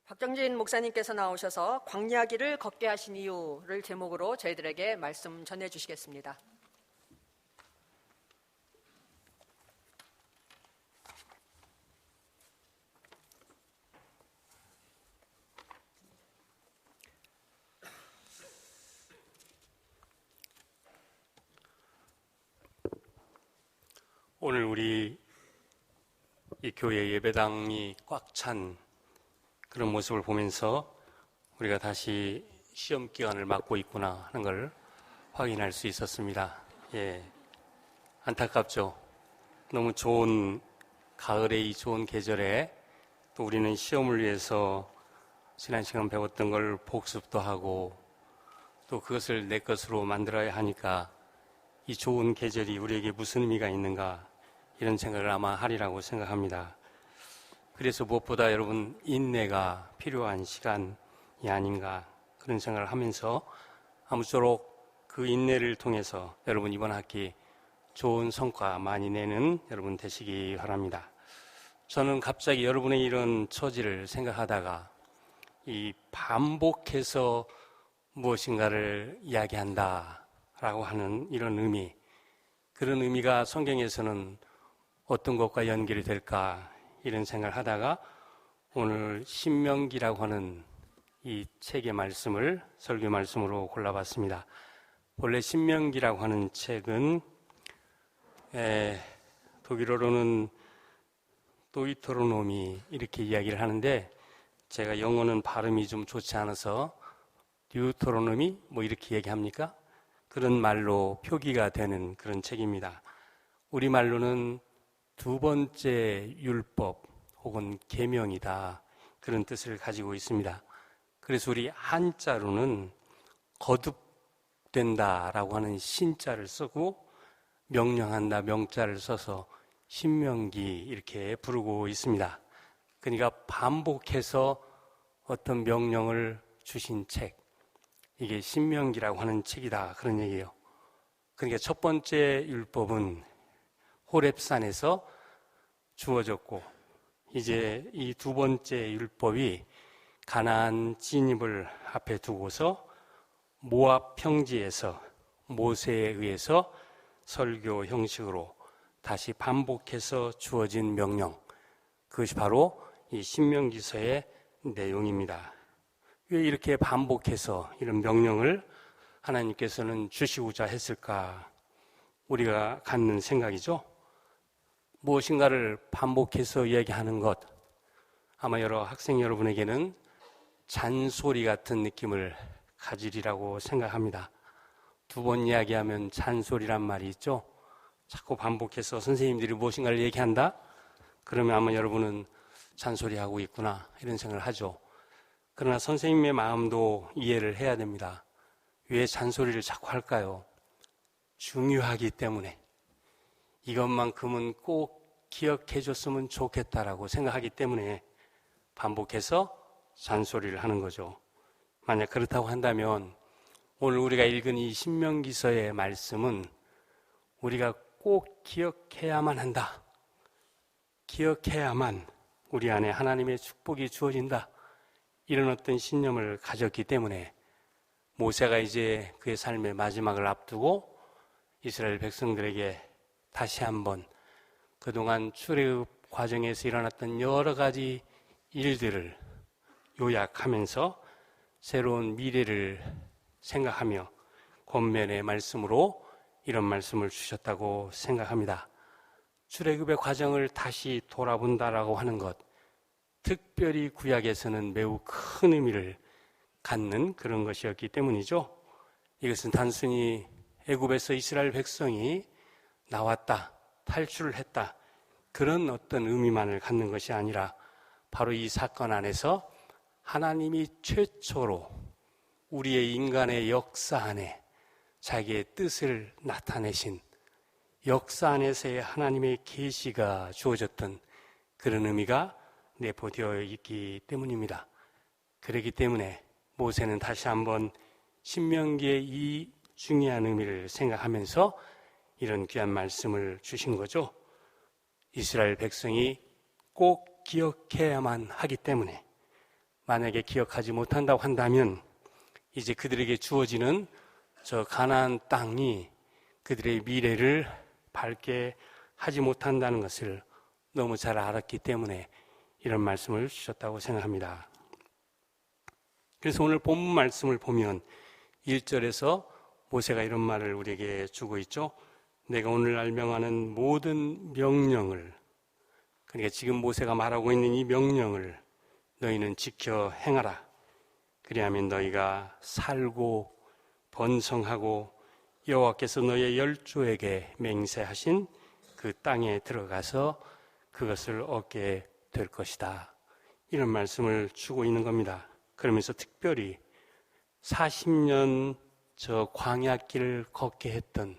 박정진 목사님께서 나오셔서 광야길을 걷게 하신 이유를 제목으로 저희들에게 말씀 전해주시겠습니다. 오늘 우리 이 교회 예배당이 꽉 찬 그런 모습을 보면서 우리가 다시 시험 기간을 맞고 있구나 하는 걸 확인할 수 있었습니다. 안타깝죠. 너무 좋은 가을의 이 좋은 계절에 또 우리는 시험을 위해서 지난 시간 배웠던 걸 복습도 하고 또 그것을 내 것으로 만들어야 하니까 이 좋은 계절이 우리에게 무슨 의미가 있는가 이런 생각을 아마 하리라고 생각합니다. 그래서 무엇보다 여러분 인내가 필요한 시간이 아닌가 그런 생각을 하면서 아무쪼록 그 인내를 통해서 여러분 이번 학기 좋은 성과 많이 내는 여러분 되시기 바랍니다. 저는 갑자기 여러분의 이런 처지를 생각하다가 이 반복해서 무엇인가를 이야기한다 라고 하는 이런 의미, 그런 의미가 성경에서는 어떤 것과 연결이 될까 이런 생각을 하다가 오늘 신명기라고 하는 이 책의 말씀을 설교 말씀으로 골라봤습니다. 본래 신명기라고 하는 책은 독일어로는 도이터로노미 이렇게 이야기를 하는데 제가 영어는 발음이 좀 좋지 않아서 뉴토로노미 뭐 이렇게 얘기합니까? 그런 말로 표기가 되는 그런 책입니다. 우리말로는 두 번째 율법 혹은 계명이다 그런 뜻을 가지고 있습니다. 그래서 우리 한자로는 거듭된다라고 하는 신자를 쓰고 명령한다 명자를 써서 신명기 이렇게 부르고 있습니다. 그러니까 반복해서 어떤 명령을 주신 책, 이게 신명기라고 하는 책이다 그런 얘기예요. 그러니까 첫 번째 율법은 호렙산에서 주어졌고 이제 이 두 번째 율법이 가나안 진입을 앞에 두고서 모압 평지에서 모세에 의해서 설교 형식으로 다시 반복해서 주어진 명령, 그것이 바로 이 신명기서의 내용입니다. 왜 이렇게 반복해서 이런 명령을 하나님께서는 주시고자 했을까? 우리가 갖는 생각이죠. 무엇인가를 반복해서 이야기하는 것, 아마 여러 학생 여러분에게는 잔소리 같은 느낌을 가지리라고 생각합니다. 두 번 이야기하면 잔소리란 말이 있죠. 자꾸 반복해서 선생님들이 무엇인가를 얘기한다? 그러면 아마 여러분은 잔소리하고 있구나 이런 생각을 하죠. 그러나 선생님의 마음도 이해를 해야 됩니다. 왜 잔소리를 자꾸 할까요? 중요하기 때문에, 이것만큼은 꼭 기억해 줬으면 좋겠다라고 생각하기 때문에 반복해서 잔소리를 하는 거죠. 만약 그렇다고 한다면 오늘 우리가 읽은 이 신명기서의 말씀은 우리가 꼭 기억해야만 한다. 기억해야만 우리 안에 하나님의 축복이 주어진다. 이런 어떤 신념을 가졌기 때문에 모세가 이제 그의 삶의 마지막을 앞두고 이스라엘 백성들에게 다시 한번 그동안 출애굽 과정에서 일어났던 여러 가지 일들을 요약하면서 새로운 미래를 생각하며 권면의 말씀으로 이런 말씀을 주셨다고 생각합니다. 출애굽의 과정을 다시 돌아본다라고 하는 것, 특별히 구약에서는 매우 큰 의미를 갖는 그런 것이었기 때문이죠. 이것은 단순히 애굽에서 이스라엘 백성이 나왔다, 탈출을 했다, 그런 어떤 의미만을 갖는 것이 아니라 바로 이 사건 안에서 하나님이 최초로 우리의 인간의 역사 안에 자기의 뜻을 나타내신 역사 안에서의 하나님의 계시가 주어졌던 그런 의미가 내포되어 있기 때문입니다. 그렇기 때문에 모세는 다시 한번 신명기의 이 중요한 의미를 생각하면서 이런 귀한 말씀을 주신 거죠. 이스라엘 백성이 꼭 기억해야만 하기 때문에 만약에 기억하지 못한다고 한다면 이제 그들에게 주어지는 저 가나안 땅이 그들의 미래를 밝게 하지 못한다는 것을 너무 잘 알았기 때문에 이런 말씀을 주셨다고 생각합니다. 그래서 오늘 본문 말씀을 보면 1절에서 모세가 이런 말을 우리에게 주고 있죠. 내가 오늘날 명하는 모든 명령을, 그러니까 지금 모세가 말하고 있는 이 명령을 너희는 지켜 행하라. 그리하면 너희가 살고 번성하고 여호와께서 너희의 열조에게 맹세하신 그 땅에 들어가서 그것을 얻게 될 것이다. 이런 말씀을 주고 있는 겁니다. 그러면서 특별히 40년 저 광야길을 걷게 했던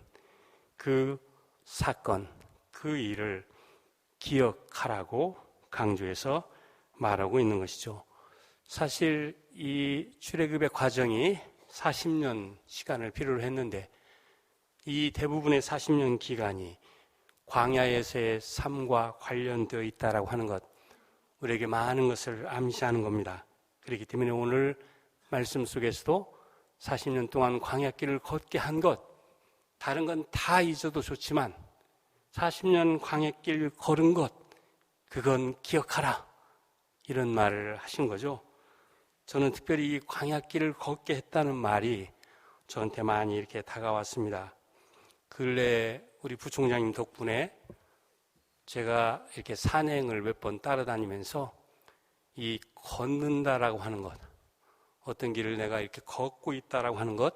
그 사건, 그 일을 기억하라고 강조해서 말하고 있는 것이죠. 사실 이 출애굽의 과정이 40년 시간을 필요로 했는데 이 대부분의 40년 기간이 광야에서의 삶과 관련되어 있다라고 하는 것, 우리에게 많은 것을 암시하는 겁니다. 그렇기 때문에 오늘 말씀 속에서도 40년 동안 광야길을 걷게 한 것, 다른 건 다 잊어도 좋지만 40년 광야길 걸은 것, 그건 기억하라, 이런 말을 하신 거죠. 저는 특별히 이 광야길을 걷게 했다는 말이 저한테 많이 이렇게 다가왔습니다. 근래 우리 부총장님 덕분에 제가 이렇게 산행을 몇 번 따라다니면서 이 걷는다라고 하는 것, 어떤 길을 내가 이렇게 걷고 있다라고 하는 것,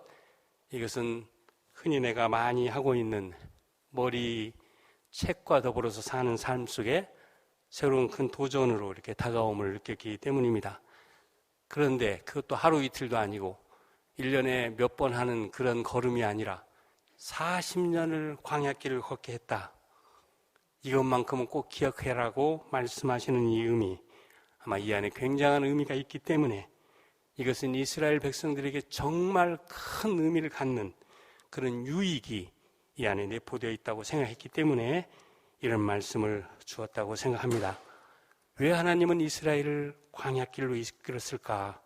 이것은 흔히 내가 많이 하고 있는 머리 책과 더불어서 사는 삶 속에 새로운 큰 도전으로 이렇게 다가옴을 느꼈기 때문입니다. 그런데 그것도 하루 이틀도 아니고 1년에 몇 번 하는 그런 걸음이 아니라 40년을 광야길을 걷게 했다. 이것만큼은 꼭 기억해라고 말씀하시는 이 의미, 아마 이 안에 굉장한 의미가 있기 때문에 이것은 이스라엘 백성들에게 정말 큰 의미를 갖는 그런 유익이 이 안에 내포되어 있다고 생각했기 때문에 이런 말씀을 주었다고 생각합니다. 왜 하나님은 이스라엘을 광야길로 이끌었을까?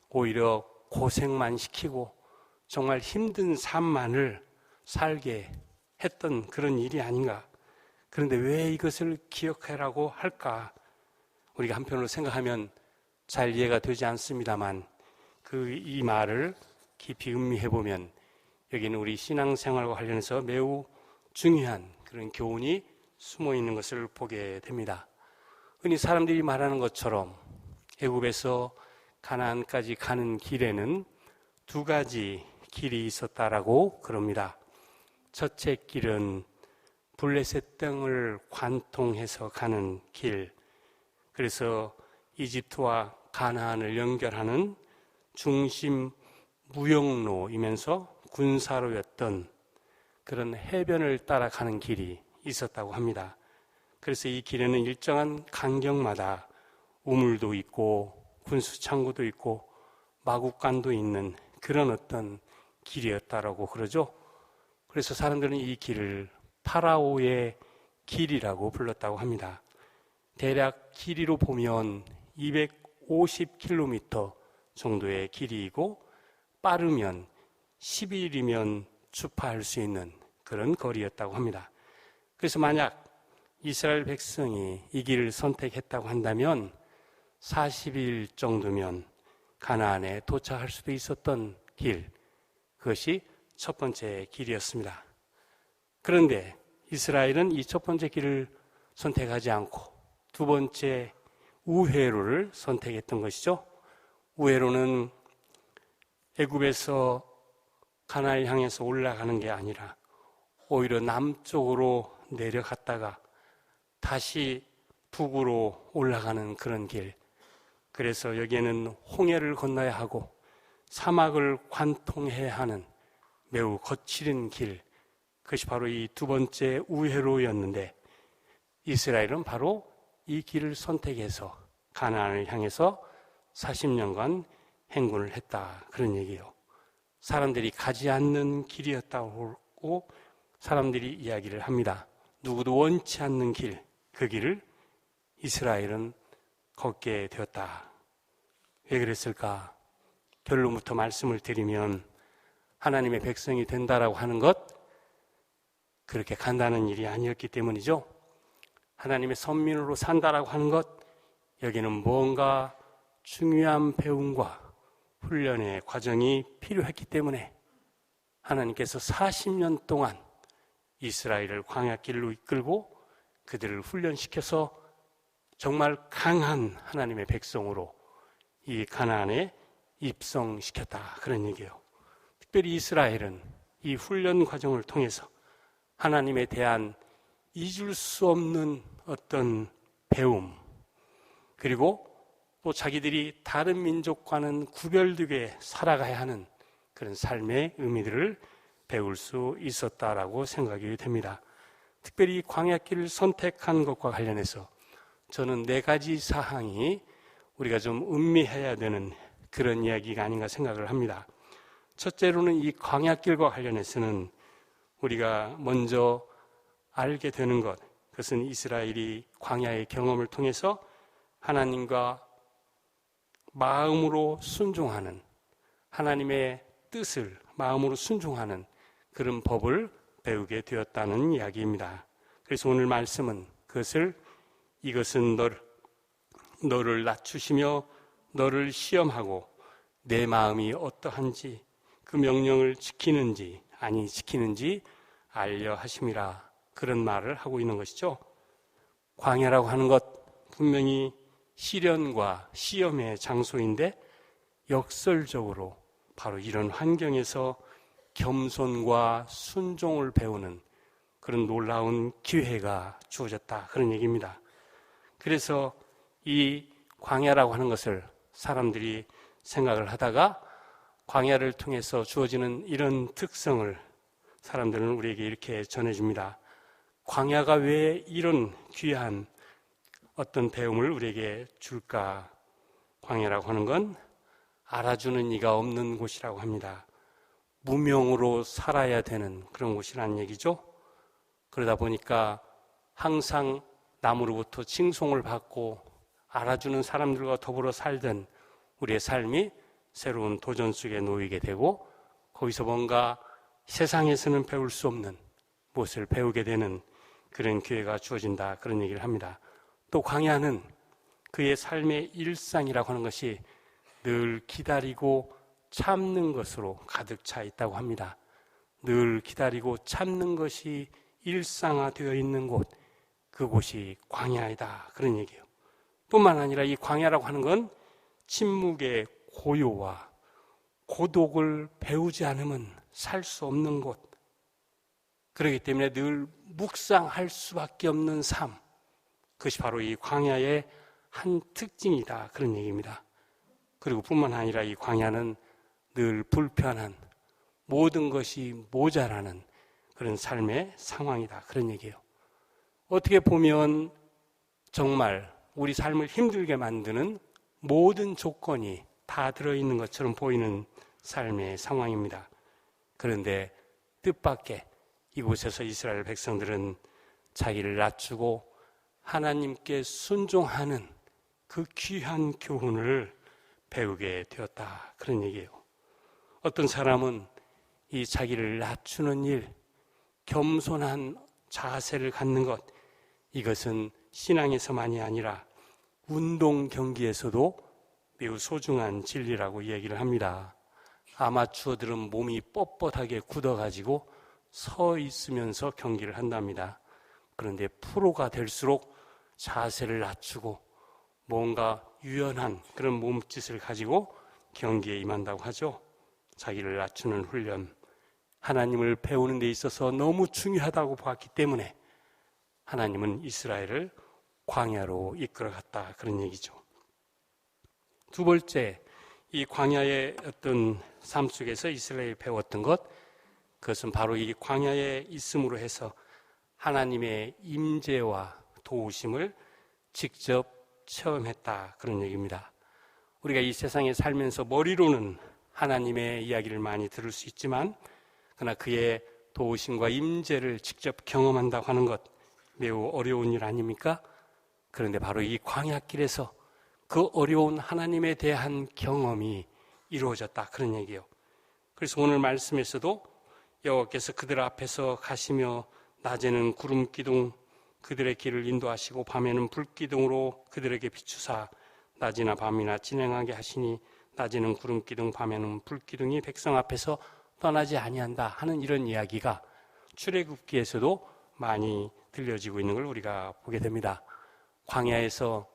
오히려 고생만 시키고 정말 힘든 삶만을 살게 했던 그런 일이 아닌가? 그런데 왜 이것을 기억하라고 할까? 우리가 한편으로 생각하면 잘 이해가 되지 않습니다만 이 말을 깊이 음미해 보면 여기는 우리 신앙생활과 관련해서 매우 중요한 그런 교훈이 숨어 있는 것을 보게 됩니다. 흔히 사람들이 말하는 것처럼 애굽에서 가나안까지 가는 길에는 두 가지 길이 있었다라고 그럽니다. 첫째 길은 블레셋 땅을 관통해서 가는 길, 그래서 이집트와 가나안을 연결하는 중심 무역로이면서 군사로였던 그런 해변을 따라가는 길이 있었다고 합니다. 그래서 이 길에는 일정한 간격마다 우물도 있고 군수창고도 있고 마국간도 있는 그런 어떤 길이었다라고 그러죠. 그래서 사람들은 이 길을 파라오의 길이라고 불렀다고 합니다. 대략 길이로 보면 250km 정도의 길이이고 빠르면 10일이면 주파할 수 있는 그런 거리였다고 합니다. 그래서 만약 이스라엘 백성이 이 길을 선택했다고 한다면 40일 정도면 가나안에 도착할 수도 있었던 길, 그것이 첫 번째 길이었습니다. 그런데 이스라엘은 이 첫 번째 길을 선택하지 않고 두 번째 우회로를 선택했던 것이죠. 우회로는 애굽에서 가나안을 향해서 올라가는 게 아니라 오히려 남쪽으로 내려갔다가 다시 북으로 올라가는 그런 길. 그래서 여기에는 홍해를 건너야 하고 사막을 관통해야 하는 매우 거칠은 길, 그것이 바로 이 두 번째 우회로였는데 이스라엘은 바로 이 길을 선택해서 가나안을 향해서 40년간 행군을 했다, 그런 얘기예요. 사람들이 가지 않는 길이었다고 사람들이 이야기를 합니다. 누구도 원치 않는 길, 그 길을 이스라엘은 걷게 되었다. 왜 그랬을까? 결론부터 말씀을 드리면 하나님의 백성이 된다라고 하는 것, 그렇게 간단한 일이 아니었기 때문이죠. 하나님의 선민으로 산다라고 하는 것, 여기는 뭔가 중요한 배움과 훈련의 과정이 필요했기 때문에 하나님께서 40년 동안 이스라엘을 광야길로 이끌고 그들을 훈련시켜서 정말 강한 하나님의 백성으로 이 가나안에 입성시켰다, 그런 얘기예요. 특별히 이스라엘은 이 훈련 과정을 통해서 하나님에 대한 잊을 수 없는 어떤 배움, 그리고 또 자기들이 다른 민족과는 구별되게 살아가야 하는 그런 삶의 의미들을 배울 수 있었다라고 생각이 됩니다. 특별히 광야길을 선택한 것과 관련해서 저는 4가지 사항이 우리가 좀 음미해야 되는 그런 이야기가 아닌가 생각을 합니다. 첫째로는 이 광야길과 관련해서는 우리가 먼저 알게 되는 것, 그것은 이스라엘이 광야의 경험을 통해서 하나님과 마음으로 순종하는, 하나님의 뜻을 마음으로 순종하는 그런 법을 배우게 되었다는 이야기입니다. 그래서 오늘 말씀은 그것을, 이것은 너를 낮추시며 너를 시험하고 내 마음이 어떠한지 그 명령을 지키는지 아니 지키는지 알려 하심이라, 그런 말을 하고 있는 것이죠. 광야라고 하는 것 분명히 시련과 시험의 장소인데 역설적으로 바로 이런 환경에서 겸손과 순종을 배우는 그런 놀라운 기회가 주어졌다, 그런 얘기입니다. 그래서 이 광야라고 하는 것을 사람들이 생각을 하다가 광야를 통해서 주어지는 이런 특성을 사람들은 우리에게 이렇게 전해줍니다. 광야가 왜 이런 귀한 어떤 배움을 우리에게 줄까? 광야라고 하는 건 알아주는 이가 없는 곳이라고 합니다. 무명으로 살아야 되는 그런 곳이라는 얘기죠. 그러다 보니까 항상 남으로부터 칭송을 받고 알아주는 사람들과 더불어 살던 우리의 삶이 새로운 도전 속에 놓이게 되고, 거기서 뭔가 세상에서는 배울 수 없는 무엇을 배우게 되는 그런 기회가 주어진다, 그런 얘기를 합니다. 또 광야는 그의 삶의 일상이라고 하는 것이 늘 기다리고 참는 것으로 가득 차 있다고 합니다. 늘 기다리고 참는 것이 일상화되어 있는 곳, 그곳이 광야이다, 그런 얘기예요. 뿐만 아니라 이 광야라고 하는 건 침묵의 고요와 고독을 배우지 않으면 살 수 없는 곳, 그렇기 때문에 늘 묵상할 수밖에 없는 삶, 그것이 바로 이 광야의 한 특징이다, 그런 얘기입니다. 그리고 뿐만 아니라 이 광야는 늘 불편한, 모든 것이 모자라는 그런 삶의 상황이다, 그런 얘기예요. 어떻게 보면 정말 우리 삶을 힘들게 만드는 모든 조건이 다 들어있는 것처럼 보이는 삶의 상황입니다. 그런데 뜻밖의 이곳에서 이스라엘 백성들은 자기를 낮추고 하나님께 순종하는 그 귀한 교훈을 배우게 되었다, 그런 얘기예요. 어떤 사람은 이 자기를 낮추는 일, 겸손한 자세를 갖는 것, 이것은 신앙에서만이 아니라 운동 경기에서도 매우 소중한 진리라고 얘기를 합니다. 아마추어들은 몸이 뻣뻣하게 굳어가지고 서 있으면서 경기를 한답니다. 그런데 프로가 될수록 자세를 낮추고 뭔가 유연한 그런 몸짓을 가지고 경기에 임한다고 하죠. 자기를 낮추는 훈련, 하나님을 배우는 데 있어서 너무 중요하다고 보았기 때문에 하나님은 이스라엘을 광야로 이끌어갔다, 그런 얘기죠. 두 번째, 이 광야의 어떤 삶 속에서 이스라엘이 배웠던 것, 그것은 바로 이 광야에 있음으로 해서 하나님의 임재와 도우심을 직접 체험했다, 그런 얘기입니다. 우리가 이 세상에 살면서 머리로는 하나님의 이야기를 많이 들을 수 있지만 그러나 그의 도우심과 임재를 직접 경험한다고 하는 것 매우 어려운 일 아닙니까? 그런데 바로 이 광야길에서 그 어려운 하나님에 대한 경험이 이루어졌다. 그런 얘기예요. 그래서 오늘 말씀에서도 여호와께서 그들 앞에서 가시며 낮에는 구름 기둥 그들의 길을 인도하시고 밤에는 불 기둥으로 그들에게 비추사 낮이나 밤이나 진행하게 하시니 낮에는 구름 기둥 밤에는 불 기둥이 백성 앞에서 떠나지 아니한다 하는 이런 이야기가 출애굽기에서도 많이 들려지고 있는 걸 우리가 보게 됩니다. 광야에서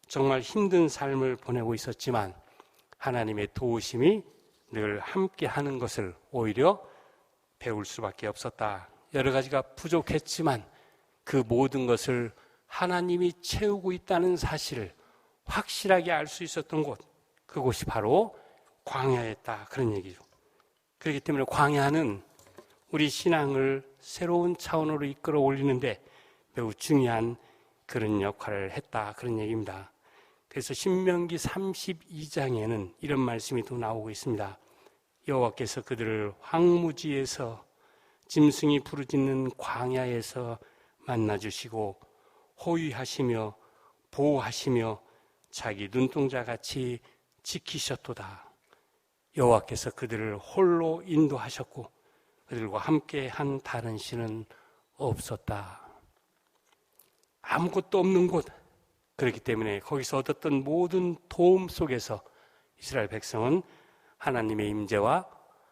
정말 힘든 삶을 보내고 있었지만 하나님의 도우심이 늘 함께 하는 것을 오히려 배울 수밖에 없었다. 여러 가지가 부족했지만 그 모든 것을 하나님이 채우고 있다는 사실을 확실하게 알 수 있었던 곳, 그곳이 바로 광야였다. 그런 얘기죠. 그렇기 때문에 광야는 우리 신앙을 새로운 차원으로 이끌어 올리는데 매우 중요한 그런 역할을 했다. 그런 얘기입니다. 그래서 신명기 32장에는 이런 말씀이 또 나오고 있습니다. 여호와께서 그들을 황무지에서 짐승이 부르짖는 광야에서 만나주시고 호위하시며 보호하시며 자기 눈동자같이 지키셨도다. 여호와께서 그들을 홀로 인도하셨고 그들과 함께 한 다른 신은 없었다. 아무것도 없는 곳, 그렇기 때문에 거기서 얻었던 모든 도움 속에서 이스라엘 백성은 하나님의 임재와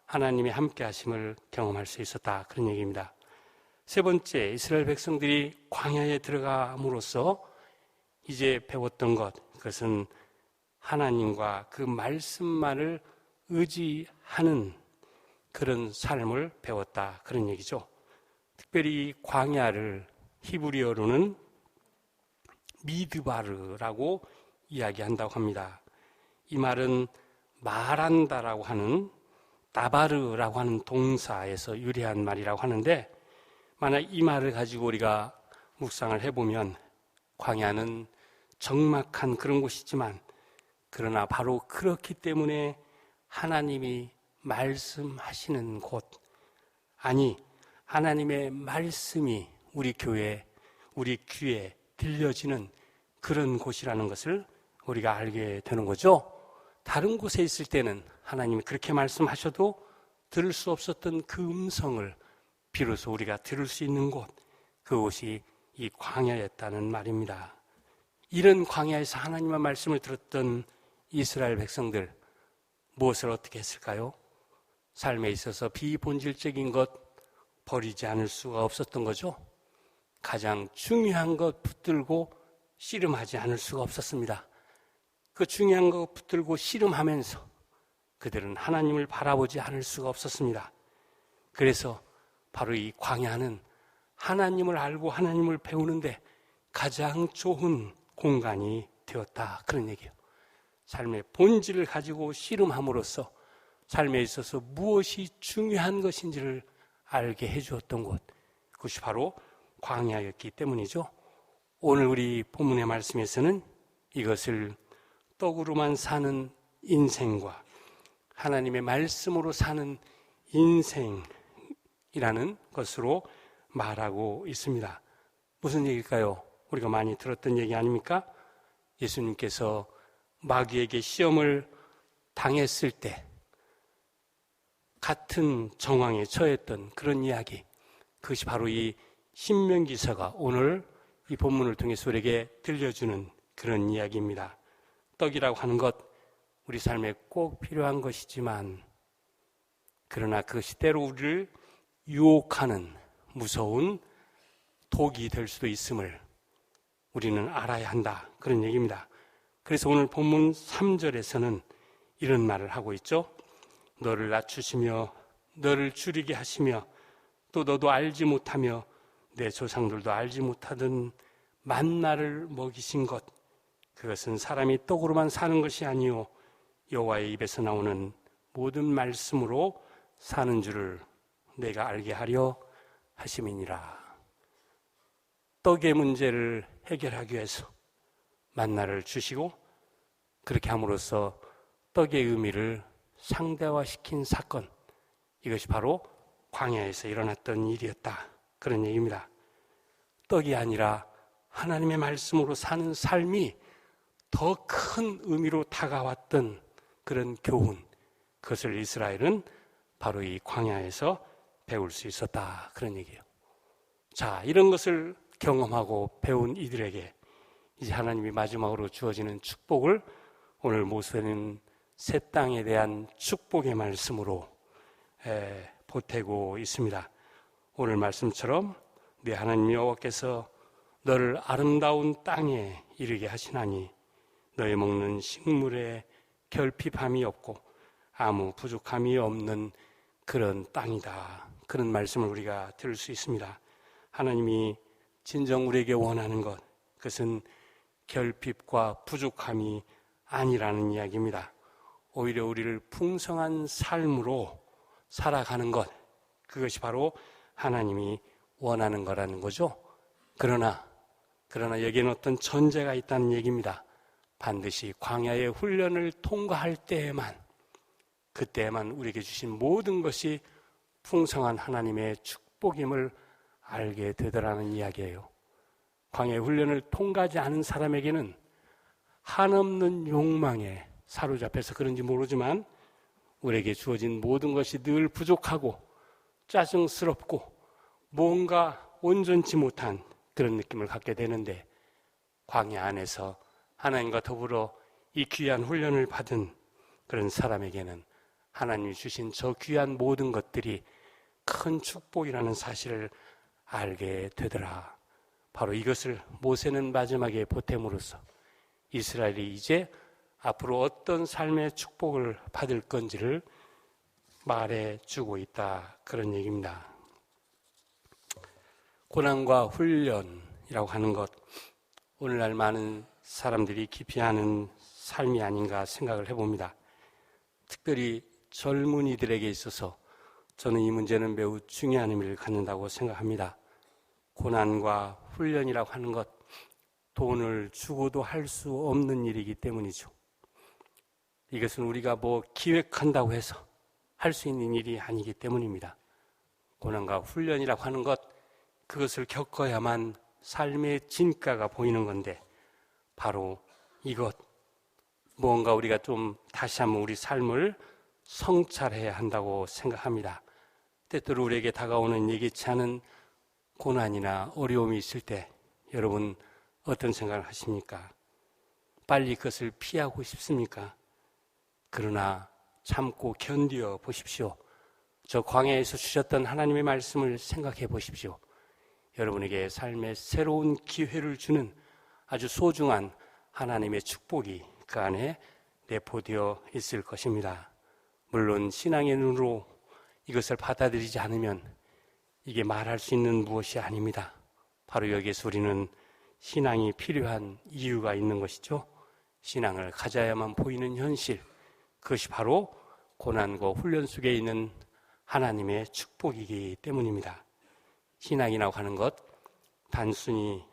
하나님의 함께 하심을 경험할 수 있었다. 그런 얘기입니다. 세 번째, 이스라엘 백성들이 광야에 들어감으로써 이제 배웠던 것, 그것은 하나님과 그 말씀만을 의지하는 그런 삶을 배웠다. 그런 얘기죠. 특별히 광야를 히브리어로는 미드바르라고 이야기한다고 합니다. 이 말은 말한다라고 하는 다바르라고 하는 동사에서 유래한 말이라고 하는데, 만약 이 말을 가지고 우리가 묵상을 해보면 광야는 적막한 그런 곳이지만, 그러나 바로 그렇기 때문에 하나님이 말씀하시는 곳, 아니 하나님의 말씀이 우리 교회, 우리 귀에 들려지는 그런 곳이라는 것을 우리가 알게 되는 거죠. 다른 곳에 있을 때는 하나님이 그렇게 말씀하셔도 들을 수 없었던 그 음성을 비로소 우리가 들을 수 있는 곳, 그곳이 이 광야였다는 말입니다. 이런 광야에서 하나님의 말씀을 들었던 이스라엘 백성들, 무엇을 어떻게 했을까요? 삶에 있어서 비본질적인 것 버리지 않을 수가 없었던 거죠. 가장 중요한 것 붙들고 씨름하지 않을 수가 없었습니다. 그 중요한 것 붙들고 씨름하면서 그들은 하나님을 바라보지 않을 수가 없었습니다. 그래서 바로 이 광야는 하나님을 알고 하나님을 배우는데 가장 좋은 공간이 되었다. 그런 얘기예요. 삶의 본질을 가지고 씨름함으로써 삶에 있어서 무엇이 중요한 것인지를 알게 해주었던 곳, 그것이 바로 광야였기 때문이죠. 오늘 우리 본문의 말씀에서는 이것을 떡으로만 사는 인생과 하나님의 말씀으로 사는 인생이라는 것으로 말하고 있습니다. 무슨 얘기일까요? 우리가 많이 들었던 얘기 아닙니까? 예수님께서 마귀에게 시험을 당했을 때 같은 정황에 처했던 그런 이야기, 그것이 바로 이 신명기서가 오늘 이 본문을 통해서 우리에게 들려주는 그런 이야기입니다. 떡이라고 하는 것, 우리 삶에 꼭 필요한 것이지만, 그러나 그것이 때로 우리를 유혹하는 무서운 독이 될 수도 있음을 우리는 알아야 한다. 그런 얘기입니다. 그래서 오늘 본문 3절에서는 이런 말을 하고 있죠. 너를 낮추시며 너를 줄이게 하시며 또 너도 알지 못하며 내 조상들도 알지 못하던 만나를 먹이신 것, 그것은 사람이 떡으로만 사는 것이 아니요 여호와의 입에서 나오는 모든 말씀으로 사는 줄을 내가 알게 하려 하심이니라. 떡의 문제를 해결하기 위해서 만나를 주시고 그렇게 함으로써 떡의 의미를 상대화시킨 사건, 이것이 바로 광야에서 일어났던 일이었다. 그런 얘기입니다. 떡이 아니라 하나님의 말씀으로 사는 삶이 더 큰 의미로 다가왔던 그런 교훈, 그것을 이스라엘은 바로 이 광야에서 배울 수 있었다, 그런 얘기예요. 자, 이런 것을 경험하고 배운 이들에게 이제 하나님이 마지막으로 주어지는 축복을 오늘 모세는 새 땅에 대한 축복의 말씀으로 보태고 있습니다. 오늘 말씀처럼 네 하나님 여호와께서 너를 아름다운 땅에 이르게 하시나니 너의 먹는 식물에 결핍함이 없고 아무 부족함이 없는 그런 땅이다, 그런 말씀을 우리가 들을 수 있습니다. 하나님이 진정 우리에게 원하는 것, 그것은 결핍과 부족함이 아니라는 이야기입니다. 오히려 우리를 풍성한 삶으로 살아가는 것, 그것이 바로 하나님이 원하는 거라는 거죠. 그러나 여기에는 어떤 전제가 있다는 얘기입니다. 반드시 광야의 훈련을 통과할 때에만, 그때에만 우리에게 주신 모든 것이 풍성한 하나님의 축복임을 알게 되더라는 이야기예요. 광야의 훈련을 통과하지 않은 사람에게는 한없는 욕망에 사로잡혀서 그런지 모르지만 우리에게 주어진 모든 것이 늘 부족하고 짜증스럽고 뭔가 온전치 못한 그런 느낌을 갖게 되는데, 광야 안에서 하나님과 더불어 이 귀한 훈련을 받은 그런 사람에게는 하나님이 주신 저 귀한 모든 것들이 큰 축복이라는 사실을 알게 되더라. 바로 이것을 모세는 마지막에 보탬으로써 이스라엘이 이제 앞으로 어떤 삶의 축복을 받을 건지를 말해주고 있다, 그런 얘기입니다. 고난과 훈련이라고 하는 것, 오늘날 많은 사람들이 기피하는 삶이 아닌가 생각을 해봅니다. 특별히 젊은이들에게 있어서 저는 이 문제는 매우 중요한 의미를 갖는다고 생각합니다. 고난과 훈련이라고 하는 것, 돈을 주고도 할 수 없는 일이기 때문이죠. 이것은 우리가 뭐 기획한다고 해서 할 수 있는 일이 아니기 때문입니다. 고난과 훈련이라고 하는 것, 그것을 겪어야만 삶의 진가가 보이는 건데, 바로 이것, 무언가 우리가 좀 다시 한번 우리 삶을 성찰해야 한다고 생각합니다. 때때로 우리에게 다가오는 예기치 않은 고난이나 어려움이 있을 때 여러분 어떤 생각을 하십니까? 빨리 그것을 피하고 싶습니까? 그러나 참고 견디어 보십시오. 저 광야에서 주셨던 하나님의 말씀을 생각해 보십시오. 여러분에게 삶의 새로운 기회를 주는 아주 소중한 하나님의 축복이 그 안에 내포되어 있을 것입니다. 물론 신앙의 눈으로 이것을 받아들이지 않으면 이게 말할 수 있는 무엇이 아닙니다. 바로 여기에서 우리는 신앙이 필요한 이유가 있는 것이죠. 신앙을 가져야만 보이는 현실, 그것이 바로 고난과 훈련 속에 있는 하나님의 축복이기 때문입니다. 신앙이라고 하는 것, 단순히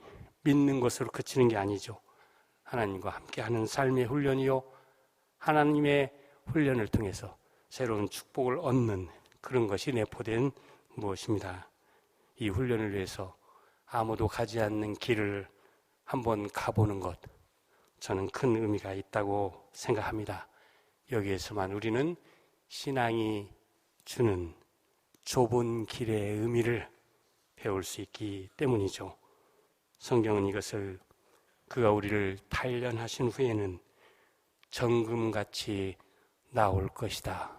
믿는 것으로 그치는 게 아니죠. 하나님과 함께하는 삶의 훈련이요, 하나님의 훈련을 통해서 새로운 축복을 얻는 그런 것이 내포된 무엇입니다. 이 훈련을 위해서 아무도 가지 않는 길을 한번 가보는 것, 저는 큰 의미가 있다고 생각합니다. 여기에서만 우리는 신앙이 주는 좁은 길의 의미를 배울 수 있기 때문이죠. 성경은 이것을 그가 우리를 단련하신 후에는 정금같이 나올 것이다,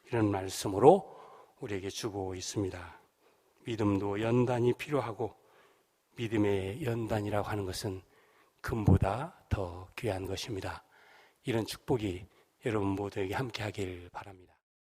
이런 말씀으로 우리에게 주고 있습니다. 믿음도 연단이 필요하고 믿음의 연단이라고 하는 것은 금보다 더 귀한 것입니다. 이런 축복이 여러분 모두에게 함께하길 바랍니다.